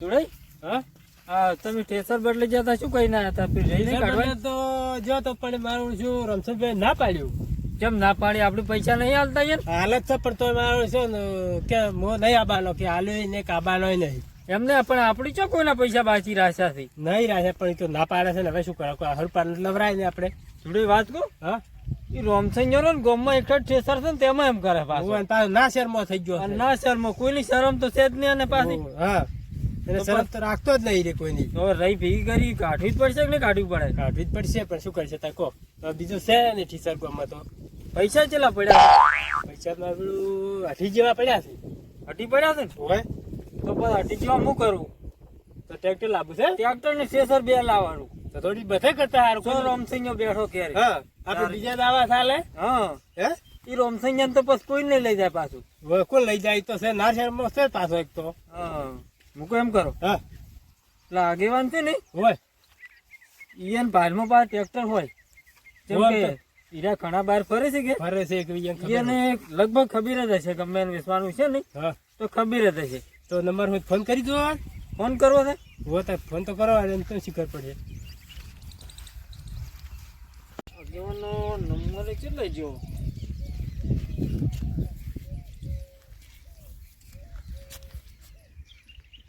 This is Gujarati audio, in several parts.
જોડે હા તમે ઠેસર બદલી જતા શું કઈ ના હતા જઈને કાઢવા તો જો તો પણ મારું શું રમશનભાઈ ના પાડ્યું. કેમ ના પાડી આપડે પૈસા નહીં હાલતા યાર હાલત છે પણ તો મારું છે ને કે મો નહીં આબાનો કે હાલ્યો ને કાબાનો નહીં એમને પણ આપડી ચો કોઈના પૈસા બાકી રાખ્યા છે નહીં રાખે પણ એ તો ના પાડે છે ને હવે શું કરે કોઈ હરપાન લવરાય ને આપણે જોડે વાત કહું હા એ રોમસંજરો ને ગામમાં એક ઠેસર છે ને તેમાં એમ કરે પાછું હું પાછો ના શહેરમાં થઈ ગયો અને ના શહેરમાં કોઈની શરમ તો છે જ નહીં અને પાછી હા એને શરમ તો રાખતો જ નહીં રે કોઈની તો રહી ભેગી કરી કાઢવી જ પડશે કે નહીં કાઢવી પડે કાઢવી જ પડશે પણ શું કરશે તા કહો બીજું છે ને ઠીસર ગામમાં તો પૈસા ચેલા પડ્યા પૈસા માં પેલું 80 જેવા પડ્યા છે. હટી પડ્યા છે ને હોય તો પણ હટી જેવા હું કરું તો ટ્રેક્ટર લાવવું છે ટ્રેક્ટર ને ઠેસર બે લાવવાનું તો થોડી બધે કરતા હારું તો રોમસિંહ બેઠો ક્યારે હા આપણે બીજા દાવા ચાલે હા હે એ રોમસિંહ તો પછી કોઈ નહીં લઈ જાય પાછું હવે કોણ લઈ જાય તો છે ના શહેરમાં છે પાછો એક તો હા મૂકો એમ કરો હા એટલે આગેવાન છે ને હોય ઈયન ભાલમાં પાસે ટ્રેક્ટર હોય જેમ હોય કે તો. ઈરા ઘણા બહાર ફરે છે કે ફરે છે એક બીજાને ખબર એને લગભગ ખબર જ હશે ગમે એને વેચવાનું છે ને હા તો ખબર જ હશે તો નંબર હું ફોન કરી દો ફોન કરવો છે હો તો ફોન તો કરો એમ તો શીખર પડે આગેવાનનો નંબર કેટલો જો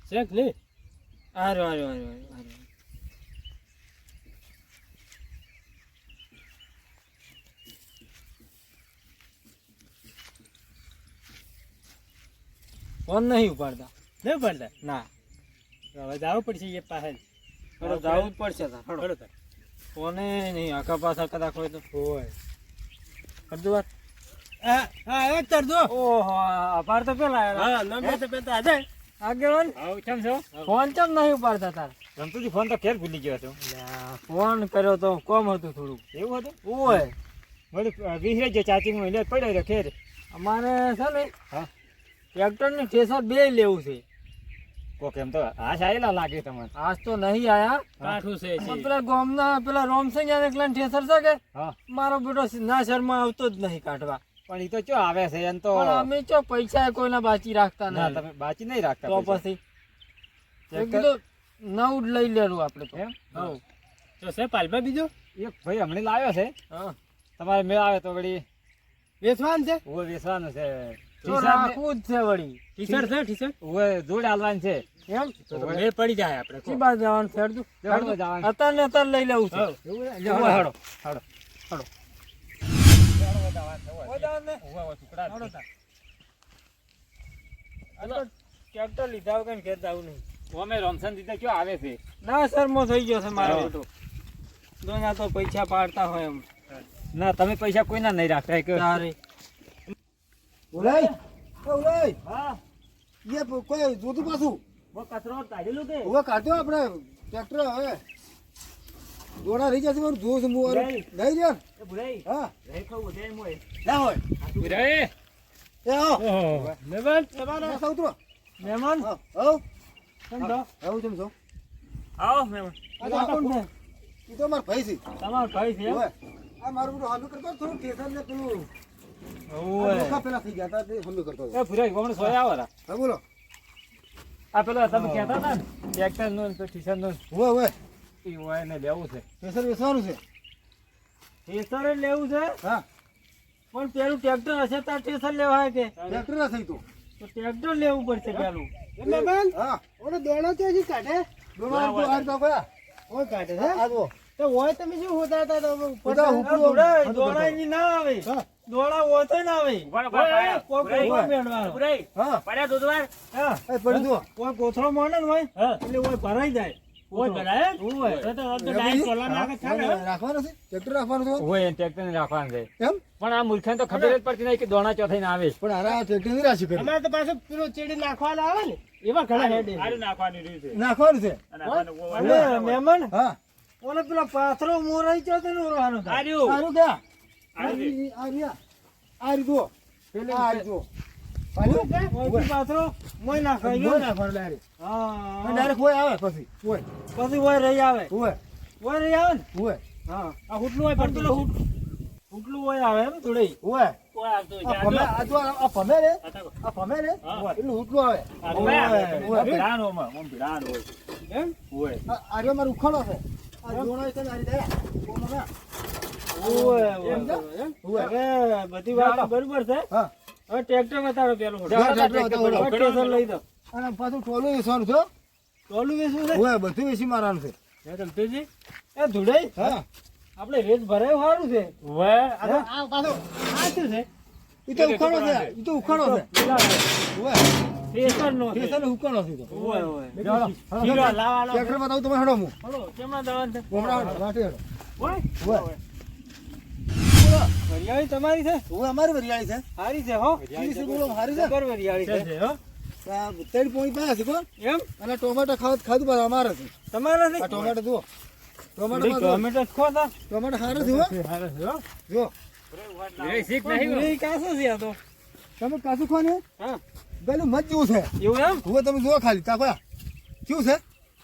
છે કે નહીં આર્યો આર્યો આર્યો આર્યો ફોન નહીં ઉપાડતા નહીં પડતા ના હવે જવું પડશે એ પાસે જવું જ પડશે તાર. હળો. ખરો તાર. ફોને નહીં આખા પાછા કદાચ હોય તો હોય કરજો વાત હા હા એક કર દો ઓહો અપાર તો પેલા હા નંબર તો પેતા આજે આગેવાન આવ કેમ છો ફોન કેમ નહીં ઉપાડતા તાર રમતુજી ફોન તો ફેર ભૂલી ગયો હતો ફોન કર્યો તો કોમ હતું થોડું એવું હતું ઓય વળી વિસરે જે ચાચી માં એટલે પડ્યો રહ્યો ખેર અમારે છે ને હા ટ્રેક્ટર ની ઠેસર બે લેવું છે કોક એમ તો આશ આયેલા લાગે તમને આજ તો નહીં આયા કાઠું છે પણ પેલા ગામના પેલા રોમસિંહ એકલા ઠેસર છે કે હા મારો બેટો ના શર્મા આવતો જ નહીં કાઢવા પણ ઈ તો ચો આવે છે એમ તો પણ અમે ચો પૈસા કોઈના બાકી રાખતા ના નહીં તમે બાચી નહીં રાખતા તો પૈસા. પછી એક કીધું નવું જ લઈ લેવું આપણે તો એમ હઉ. તો છે પાલમાં બીજો એક ભાઈ હમણાં લાવ્યો છે હા તમારે મેળ આવે તો વળી વેચવાનું છે ઓવે વેચવાનું છે તો રાખવું જ છે વળી ટીશર્ટ છે ટીશર્ટ ઓવે જોડે હાલવાનું છે એમ તો મેળ પડી જાય આપણે શી બાજુ જવાનું ફેરતું જવાનું જવાનું. અત્યારે ને અત્યારે લઈ લેવું છે એવું ઓવે, હેડો હેડો. હેડો હેડો. ઓય જવાનું ને? હેડો તાર. આ તો ટ્રેક્ટર લીધા વગર ઘેર જાવું નહીં અમે રોમસન દીધા ક્યાં આવે છે ના શર્મો થઈ ગયો છે મારો હા. બેટો દોના તો પૈસા પાડતા હોય એમ ના તમે પૈસા કોઈના નહીં રાખતા કે તારે ઉલાઈ ઉલાઈ હા એ કોઈ જોતું પાછું બો કચરો કાઢેલું કે હવે કાઢ્યો આપણે ટ્રેક્ટર હવે દોડા રહી જશે મારું જોશ હું ઉલાઈ. નહીં રે એ ભુરાઈ હા રહી ખાવ વધે મોય ના હોય ભુરાઈ એ આવો ઓહો મેવાન બસ ઉતરો મહેમાન હા આવો સમજો આવું કેમ છો આવો મહેમાન આ તો આ કોણ છે એ તો મારો ભાઈ છે તમારો ભાઈ છે એમ? ઓય આ મારું બધું હાલું કરતો થોડું ઠેસર ને પેલું ઓય. ધોકા પેલા થઈ ગયા હતા તે હલ્લું કરતો હતો. એ ભુરાઈ કોણ સોયા આવરા હા બોલો આ પેલો તમે કહેતા હતા ને ટ્રેક્ટર નું તો ટીશર્ટ નું હોય હોય ઈ હોય ને લેવું છે ઠેસર વેચવાનું છે ઠેસર જ લેવું છે હા પણ પેલું ટ્રેક્ટર હશે તાર ઠેસર લેવાય કે ટ્રેક્ટર ના થઈ તું તો ટ્રેક્ટર લેવું પડશે પેલું હા ઓલો દોડો ત્યાંથી કાઢે દોડો આ તો ગયા ઓય કાઢે છે આ જો તો હોય તમે શું હોતા હતા તો બધા ઉપડો. દોડાઈ ના આવે હા દોડા હોય તો ના આવે કોઈ કોથળો મેળવાનો. હા પડ્યા દૂધવાર હા એ પડી દો કોઈ કોથળો માંડે ને હોય હા એટલે હોય ભરાઈ જાય ઓય ભરાય? હોય. રાખવાનું છે ટ્રેક્ટર રાખવાનું છે હોય ટ્રેક્ટર ને રાખવાનું છે એમ પણ આ મૂર્ખાને તો ખબર જ પડતી નહીં કે દોણા ચોથાઈ ના આવે પણ આરા ટ્રેક્ટર ની રાશિ કરી અમારે તો પાછું પેલો ચેડી નાખવાના આવે ને એવા ઘણા હેડે નાખવાની રીત છે નાખવાનું છે અને મહેમાન હા ઓલો પેલો પાથરો મોરાઈ ગયો તો ને ઓરવાનો થાય. સારું ક્યાં આ રીતો આ રીતો ઓયથી પાથરો મોય નાખાય ગયો. નાખવાનું ડાયરેક્ટ હા ડાયરેક્ટ હોય આવે પછી હોય પછી હોય રહી આવે હોય હોય રહી આવે ને હોય હા આ હુટલું હોય પણ પેલો હુટલું હોય આવે એમ થોડી હોય કોઈ આવતું આ હોય. ભમે આ જો આ ભમે રે બતાવો. આ ભમે રે હા. એટલું ઉઠલું આવે આ ઓવે, ભમે. ઓવે. ભીડાનોમાં, આમ ભીડાનો હોય. એમ? હોય. આ રહ્યો મારો ઉખાડો છે આ જોણો છે ને આ રીતે ઓનો ના. ઓય, એમ છે? એમ? ઓવે. હવે બધી વાત બરોબર છે. હા હવે ટ્રેક્ટર બતાવો પેલું. હા, ટ્રેક્ટર બતાવો. હવે ટેશન લઈ દો. અને પાછું ટોલું વેચવાનું છે હો. ટોલું વેચવું છે? ઓવે, બધું વેચી મારવાનું છે હે ધમતેજી? એ ધુડાઈ, હા આપણે રેત ભરાયું સારું છે. હવે આ તો આ પાછો આ શું છે? ઈ તો ઉખાડો છે ઈ તો ઉખાડો છે પેલા ઓવે ટેશનનો છે. ટેશન ઉખાડો છે ઈ તો ઓય, ઓય. ચાલો, હીરો લાવવાનો છે. ટ્રેક્ટર બતાવું તમે હેડો હું હલો, કેમના દવાનું છે? ગોમડા હેડો વાટે હેડો ઓય, ઓવે. વરિયાળી તમારી છે? ઓવે અમારી વરિયાળી છે સારી છે હો. ઈ છે બોલો હારી છે જબર વરિયાળી છે. આ તેલ પોણી પાસે છે કોણ એમ? અને ટોમેટો ખાધું પાછું અમારે છે તમારે આ નહીં? ટોમેટો જુઓ ટોમેટો ટોમેટો જ ખો તા. ટોમેટો સારું છે હો સારું છે હો. જો એ શીખ નહીં હો. એ કાસો છે આ તો. તમે કાચું ખો ને હા. ગલું મત જેવું છે એવું એમ? હવે તમે જુઓ ખાલી તાપા કેવું છે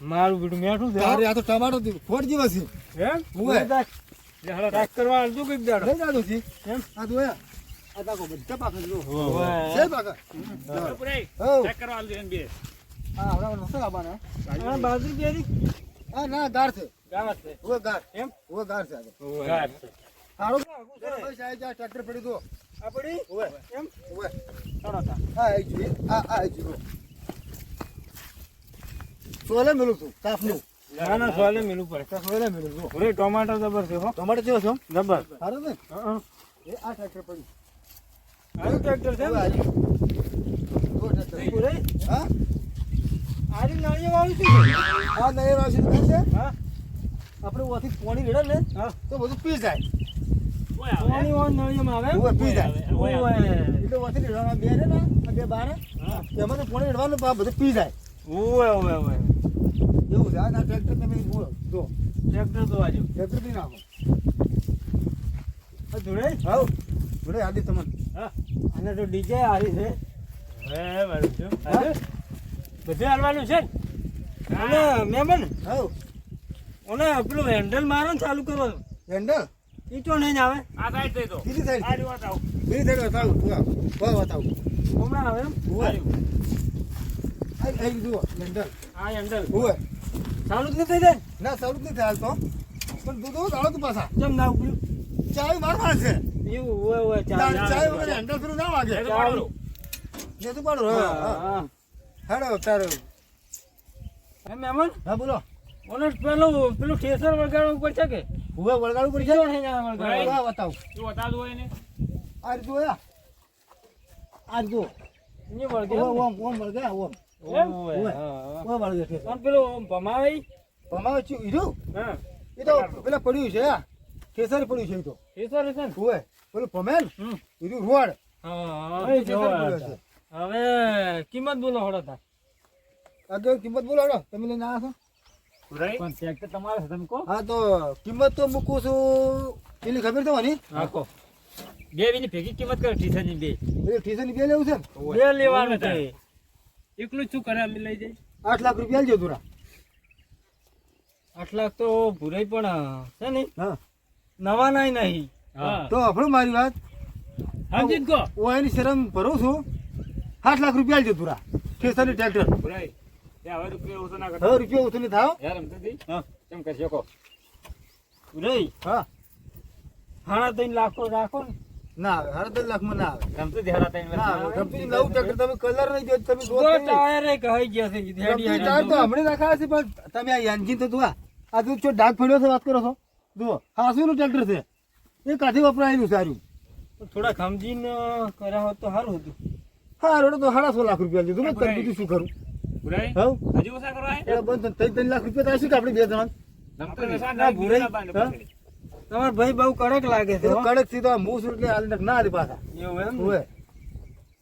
મારું બીડું મેઠું છે હો. અરે આ તો ટમાટો ખોટ જેવા છે એમ? ઓવે. ટ્રેક્ટર વાળા શું કઈક દાડો? લઈ જાડો છે એમ? આ જોયા આ તાકો બધા પાકે જો ઓવે. છે પાકે હો હા હમણાં નતો લાવવાના આ બાજરી કેરી? હા ના ગાર છે ગાવાત છે. ઓવે ગાર એમ? ઓવે ગાર છે આ તો. ગાર છે. સારું ભાઈ સાહેબ આ ટ્રેક્ટર પડી દો આ પડી? ઓવે એમ? ઓવે ચડો તા. હા આ જોઈએ આ જોઈએ સોલે મેલું છું તાપનું ના ના સોલે મેલું પડે. તો સોલે મેલું છું ઓરે ટોમાટો જબર છે હો. ટમાટો કેવો છો જબર. સારું ને હા. એ આ ટ્રેક્ટર પડ્યું આનું ટ્રેક્ટર છે ઓવે, એમ? આ રહ્યું. જો ટ્રેક્ટર ઓરે, હા આરી નાળીઓ વાળું શું છે? આ નહીં રાશિ દુકાન છે હા? આપણે ઓથી પાણી રેડે ને હા. તો બધું પી જાય પાણી વાળું નાળીઓમાં આવે એમ? ઓવે પી જાય ઓવે. એટલે ઓથી રેડવાના બે રે ને આ બે બાર હા. એમાં તો પાણી રેડવાનું પણ આ બધું પી જાય ઓવે, ઓવે, ઓવે. એવું છે આ ટ્રેક્ટર તમે બોલો જો ટ્રેક્ટર તો આજુ. ટ્રેક્ટર પી નાખો આ ધુળાઈ? હાઉ જોડે આદી તમને હા. આને તો ડીજે હારી છે. હે, બરાબર છે. હા? બધું હાલવાનું છે ને? અને મહેમાન, હાઉ ઓને પેલું હેન્ડલ મારો ને ચાલુ કરો. હેન્ડલ ઈ તો નહીં જ આવે. બીજી સાઈડ બીજી સાઈડ બતાવું વાહ બતાવું હમણાં આવે એમ? ઓવે આઈ જુઓ હેન્ડલ આ હેન્ડલ ઓવે ચાલુ જ નહીં થઈ જાય. ના સારું જ નથી હાલ તો પણ દૂધ દાડો તું પાછા કેમ ના ઉપડ્યું? ચાવી મારવા છે એવું હોય હોય ચાલુ. ચાવી વગર હેન્ડલ ફરું ના વાગે ચાલુ. જે તું પાડો હા, હા હા. હેડો તારો હે મહેમાન, હા બોલો ઓને પેલું ઠેસર વગાડવું પડશે કે? ઉભે વળગાડવું પડશે બીજો નહીં આવે વગાડવું. હા બતાવું આ રીત જોયા આ રીત જો નહીં વળગે ઓમ એમ? ઓમ ઓમ વળગે ઓમ એમ? ઓવે. હા, હા. ઓમ વળગે છે અને પેલું આમ ભમાવે ઈ? ભમાવે છું હીરું હા. એ તો પેલા પડ્યું છે આ કેસર પડ્યું છે એ તો ઠેસર છે ને? ઓવે પેલું ભમેલ હમ. હીરું રોડ હા, એ એ કેસર જોવા પડ્યો હતા. છે હવે કિંમત બોલો હળો તા. આગળ કિંમત બોલાડો તમે લઈને આવ્યા પણ ટ્રેક્ટર તમારે છે, તમે કહો. છો હા તો કિંમત તો મૂકું છું પેલી ખબર તો મને આખો બે ની ભેગી કિંમત કરે ઠીસર ની બે. પેલી ઠીસર ની બે લેવું છે ને બે લેવાનું છે. એકલું જ શું કરે અમે લઈ જાય? 8 લાખ રૂપિયા આલજો તુરા 8 લાખ તો ભૂરાઈ પણ છે ને હા નવા નાય નહીં. તો આપણો મારી વાત સમજી જ કહો. ઓયની શરમ ભરું છું 8 લાખ રૂપિયા આલજો તુરા ઠીસર ની ટ્રેક્ટર હવે રૂપિયા ઓછો ના હવે રૂપિયા ઓછું નહીં થાવ યાર સમજી કેમ કરી શકો? ભૂરાઈ હા 3.5 લાખ તો રાખો ને. ના આવે 8 લાખમાં ના આવે રમતું ધ્યાન હતા ના આવે ગમતું નવું ટ્રેક્ટર તમે કલર નહીં દો તમે જો ટાયર કહી ગયા છે ગમતું ટાયર તો હમણાં નાખાયા છે પણ તમે આ એન્જિન તો જુઓ આ તો જો ડાઘ પડ્યો છે વાત કરો છો જુઓ હાસુનું ટ્રેક્ટર છે એ કાઠી વપરાયેલું સારું થોડા સમજીને કર્યા હોત તો સારું હતું. હા રોડ તો 7.5 લાખ રૂપિયા લીધું મેં તને બીજું શું કરું હવ હજી ઓછા કરવા એ બંધ 3 લાખ રૂપિયા થાય છે કે આપણે બે જણા તમારો ભાઈ બહુ કડક લાગે છે એ હો. કડક સીધો મૂસ એટલે હાલ ના દે પાછા એવું એમ ને? ઓવે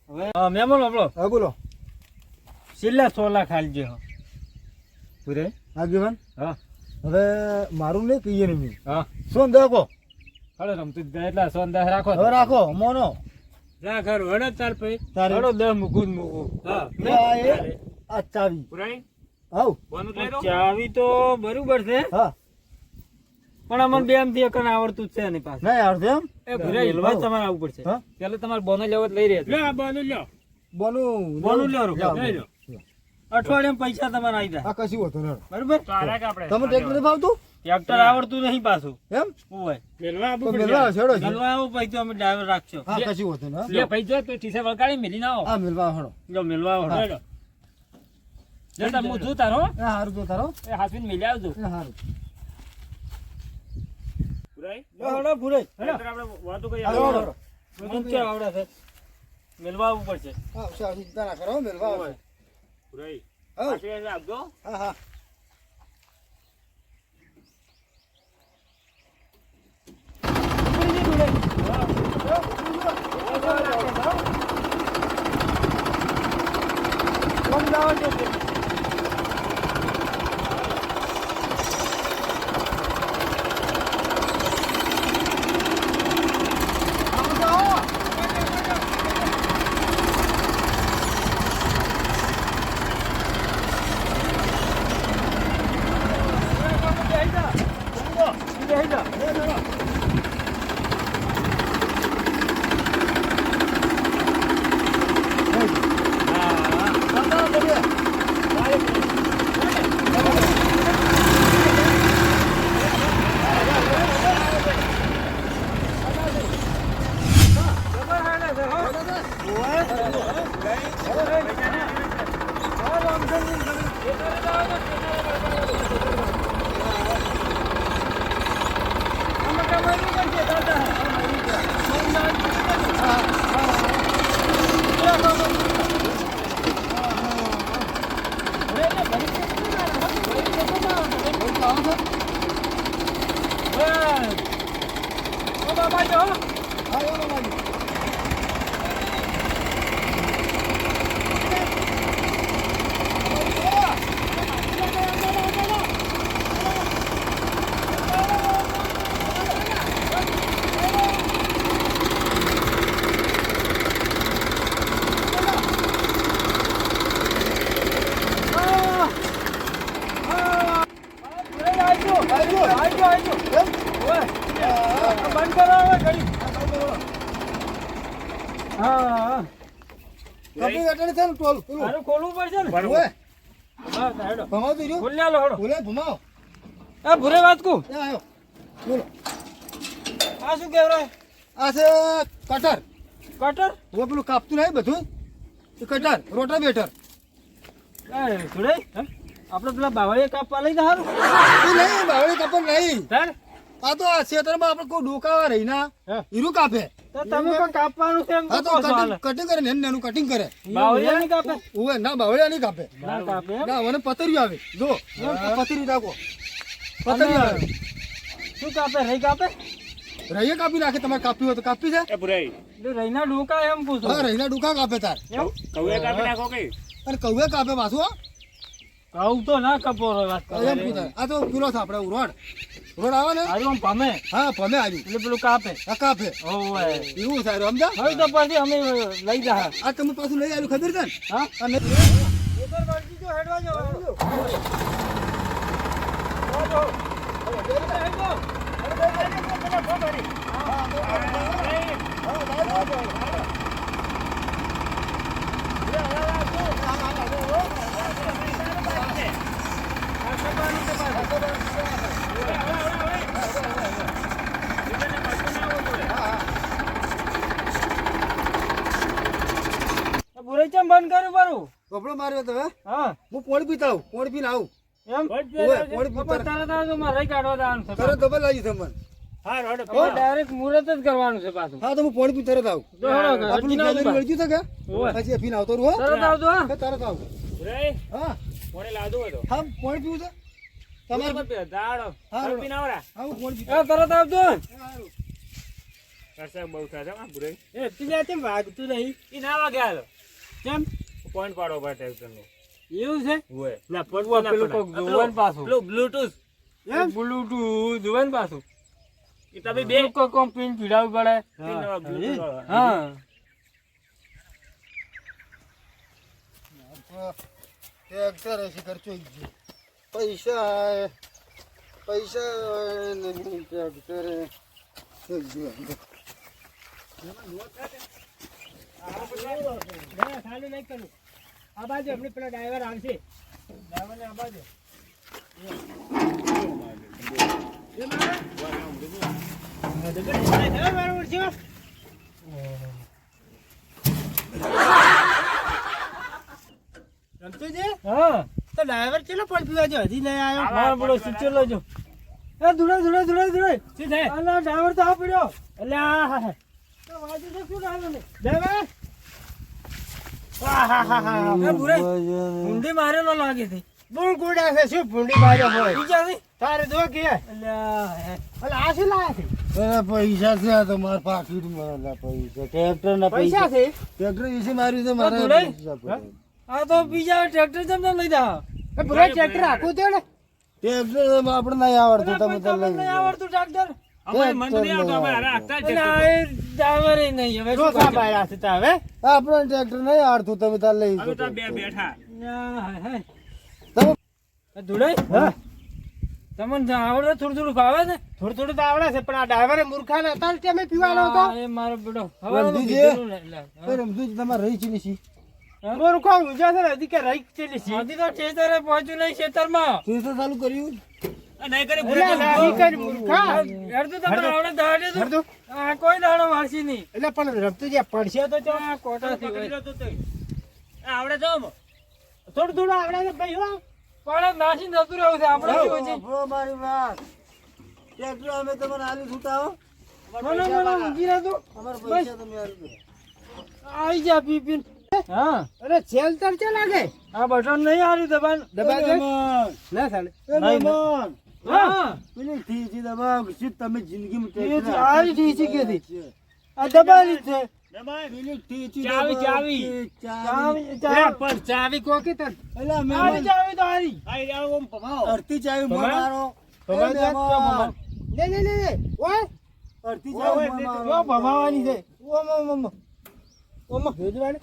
હવે મહેમાન આપણો હા બોલો છેલ્લા 6 લાખ હાલજે હો. પૂરે આગેવાન હા હવે મારું નહીં કહીએ ને મેં હા સોન દેખો હળો રમતું જ એટલા 10 રાખો. હવે રાખો મોનો રાખ હળો હળો ચાલ પછી તારે હળો 10 મૂકું જ મૂકું. હા આ એ આ ચાવી પૂરાઈ આવ ચાવી તો બરોબર છે હા પણ અમને બે આમથી એકને આવડતું જ છે એની પાસે. નહીં આવડતું એમ એ ભૂરાઈ મેલવા તમારે આવવું પડશે. હા? પેલા તમારે બોનો લેવો તો લઈ રહ્યા લે આ બાનું લ્યો. બોનું લ્યો લાવો. લઈ લો. અઠવાડિયામાં પૈસા તમારે આવી જાય. આ કશું હોતું નહીં. બરોબર? તારે કે આપણે તમે ટ્રેક્ટર નહીં ફાવતું ટ્રેક્ટર આવડતું નહીં પાછું. એમ ઓય. મેલવા તો આપવું મેલવા પડશે. છેડો છે. મેલવા આવો પછી અમે ડ્રાઈવર રાખશો. હા કશું હોતું નહીં, હા. લે ભાઈ જો તો ટીસા વળગાડી મેલી ના આવો. હા મેલવા હળો. જો મેલવા આવો. લઈ લો. જો તમે હું જોતા રહો. એ હારું જો તારો એ હાથવીને મેલી આવજો. એ હારું. ભુરાઈ? હળો ભૂરાઈ. અત્યારે આપણે વાતો કરીએ. હાલો, હાલો. બધું ક્યાં આવડે છે? મેલવા આવવું પડશે. હા ઉષા ચિંતા ના કરો મેલવા આવશે. ભુરાઈ. હા આશીર્વાદ આપજો. હા હા કપી વેટાણી છે ને ટોલ પેલું આનું ખોલવું પડશે ને. બરોબર. ઓય હા, હેડો. ભમાવ તો રહ્યો ખોલી આલો, હેડો. બોલે ભમાવ એ ભૂરે વાત કહું. એ આવ્યો બોલો આ શું કહેવાય? આ છે કટર કટર? હવે પેલું કાપતું નહીં બધું એ કટર રોટા બેટર એ ભૂરે, આપણે પેલા બાવળીએ કાપવા લઈ જા હારું. એ નહીં બાવળી કાપડ નહીં તાર? આ તો આ ખેતરમાં આપણે કોઈ ડોકાવા રહી ના હા. હીરું કાપે તો તમે કોઈ કાપવાનું છે એમ હા તો તો કહો છો હાલે. કટિંગ કરે ને એનું કટિંગ કરે બાવળીએ નહીં કાપે? ઓવે ના બાવળિયા નહીં કાપે ના કાપે એમ? ના મને પતરી આવે જો પતરી રાખો પતરી આવે શું કાપે? રહી કાપે? રહીએ કાપી નાખે તમારે કાપી હોય તો કાપી છે એ ભુરાઈ. એટલે રહીના ડોકા એમ પૂછું. હા રહીના ડુકા કાપે તાર એમ? કૌએ કાપી નાખો કઈ? અને કૌવે કાપે પાછું હા કહું તો ના કપો વાત કરે. એમ પૂછાય આ તો પેલો છે આપણે રોડ રોડ આવે ને હારું આમ પામે હા ભમે આવ્યું એટલે પેલું કાપે. આ કાપે ઓવે. એવું સારું સમજા હવે તો પછી અમે લઈ જા. આ તમે પાછું લઈ આવ્યું ખબર છે ને હા? અને ઉપર વળગી જો, હેડવા જો. ભૂરે ચમ બંધ કર્યું બારું? કપડો માર્યો તો હે હા હું પોણી પીતા આવું પોણી પીને આવું એમ? ઓવે પોણી તો પીતા તરત આવજો, મારે રહી કાઢવા જવાનું છે. તરત ડબલ લાગી તમને હા રોડ હવે ડાયરેક્ટ મુહૂર્ત જ કરવાનું છે પાછું. હા તો હું પોણી પી તરત આવું તો હેડો, આપણું હજી ના ગેલેરી ઉભા. વળગ્યું છે કે ઓવે. પછી પીને આવતો રહું હો તરત આવજો હા. તરત આવું ભુરાઈ. હા કોણે લાદો હતો? હા પોણી પીવું છે તમારે દાડો. હા, કલ્પી ના આવડા. હા હું પોણી એ તરત આવજો. વરસાદ બહુ થાય છે, હા, ભુરાઈ. એ તીજા કેમ વાગતું નહીં? ઈ ના વાગે હાલો. કેમ? પોઈન્ટ પાડો પડે ટ્રેક્ટરનો. એવું છે? ઓય. ના પડવું પેલું કોક જોવાનું પાછું. પેલું બ્લૂટૂથ. એમ? બ્લૂટૂથ જોવાનું પાછું. ઈ તમે બે પેલું કોક આમ પિન ભીડાવવું પડે. બ્લૂટૂથ વાળા. હા. ટ્રેક્ટર હશે ખર્ચો પૈસા પૈસા નહીં ટ્રેક્ટર ચાલુ નહીં કરું આ બાજુ આપણે પેલા ડ્રાઈવર આવશે ડ્રાઈવરને આ બાજુ હા તો ડ્રાઈવર ચેલો પણ પીવા જો હજી નહીં આવ્યો મારો બોલો સિચર લેજો એ દુડે શું થાય અલા ડ્રાઈવર તો આ પડ્યો એટલે આ તો વાજુ તો શું ડ્રાઈવર ને ડ્રાઈવર એ બુરાઈ ઊંડી મારેલો લાગે છે બહુ ગોડા છે શું ભૂંડી માર્યો હોય બીજા નહીં તારે જો કે અલ્યા આ શું લાયા છે અરે પૈસા છે આ તો મારા પાકીટ મારા પૈસા ટ્રેક્ટર ના પૈસા છે ટ્રેક્ટર વિશે માર્યું છે મારા ધુલાઈ? પૈસા પડ્યા. આ તો બીજા ટ્રેક્ટર જમ લઈ જા એ બુરાઈ ટ્રેક્ટર આખું થયો ને ટ્રેક્ટર આપણે નહીં આવડતું તમે તો લઈ નહીં આવડતું ટ્રેક્ટર અમારે મન નહીં આવતું અમારે અને આ એ ડ્રાઈવર ય નહીં હવે જો શું સા કરે? બાયરા છે તા હવે આપણે ટ્રેક્ટર નહીં આવડતું તમે તાર લઈ શકો. ના, હે. તમે એ ધુલાઈ? તમને આવડે થોડું થોડું ભાવે ને થોડું થોડું તો આવડે છે પણ આ ડ્રાઈવરે મૂર્ખા ને હતા તે અમે પીવાનો હતો હા, એ મારો બેટો હવે તો રમજી કીધેલું ને એટલે. એ રમતું તમારે રહી ચીલી છી મૂર્ખો ઊંઝા છે ને હજી કે રહી ચેલી છે હજી તો ખેતરે પહોંચ્યું નહીં ખેતરમાં ખેતર ચાલુ કર્યું એટલે નહીં કરી મૂર્ખા હેડતું તમને આવડે દાડે તો. હરદો. આ કોઈ દાડો વાસી નહીં એટલે પણ રમતું જે પડશે તો જો આ કોટાથી હોય. થોડું થોડું આવડે છે ભાઈ હો પણ નાસીને જતું રહેવું છે આપણે શું હોય છે? સાંભળો મારી વાત ટ્રેક્ટર અમે તમને આલી છૂટાવો મને ઊંઘી રહેતું. અમારા પૈસા તમે આલી દો. આઈ જા પી પીને. હા અરે છેલ તર ચે લાગે આ બટન નહીં હાર્યું દબાણ દબા દે મહેમાન, ના ચાલે એ મહેમાન, હા પેલી ઠીચી દબાવો કે શું તમે જિંદગીમાં એ ટ્રેક્ટર જ આરી ઠીચી કેથી? આ દબાવી છે પેલી ઠીચી ચાવી, દબાવો ચાવી. કે ચાવી ચાવી. ચાવી. પણ ચાવી કોકી તર એલા આરી મહેમાન, ચાવી તો આરી અડધી ચાવી મોં ભમાવો. મારો. એ ભમાવો તો મહેમાન, લે લે લે લે ઓય અડધી ચાવી મોં જો મારો. ભમાવાની છે ઓમ જોજવાને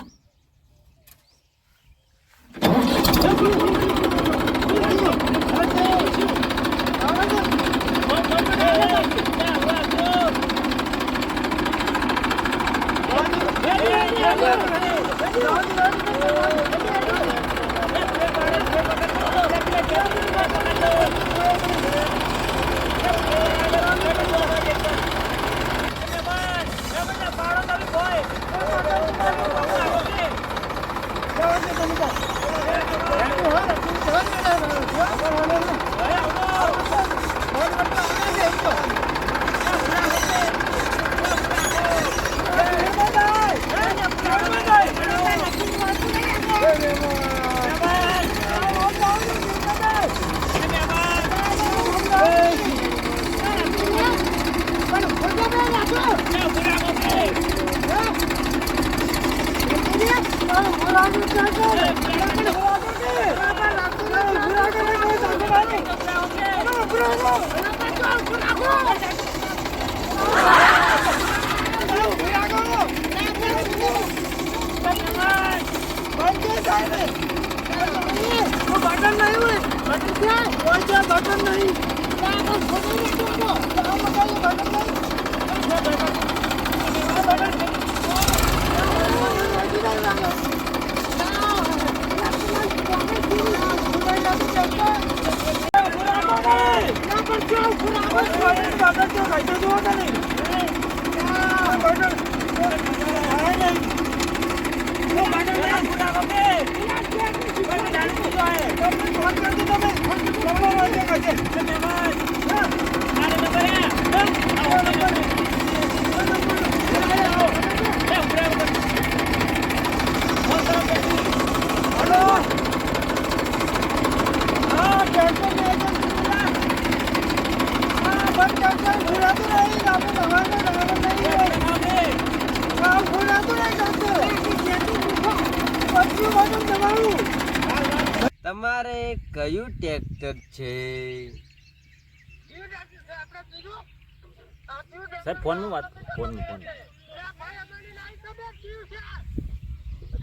તમારે કયું ટ્રેક્ટર છે?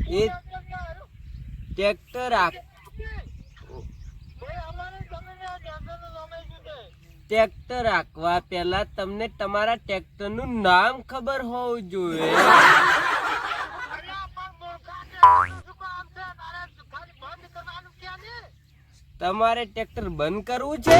એ ટ્રેક્ટર ટ્રેક્ટર રાખવા પહેલા તમને તમારા ટ્રેક્ટરનું નામ ખબર હોવું જોઈએ. તમારે ટ્રેક્ટર બંધ કરવું છે?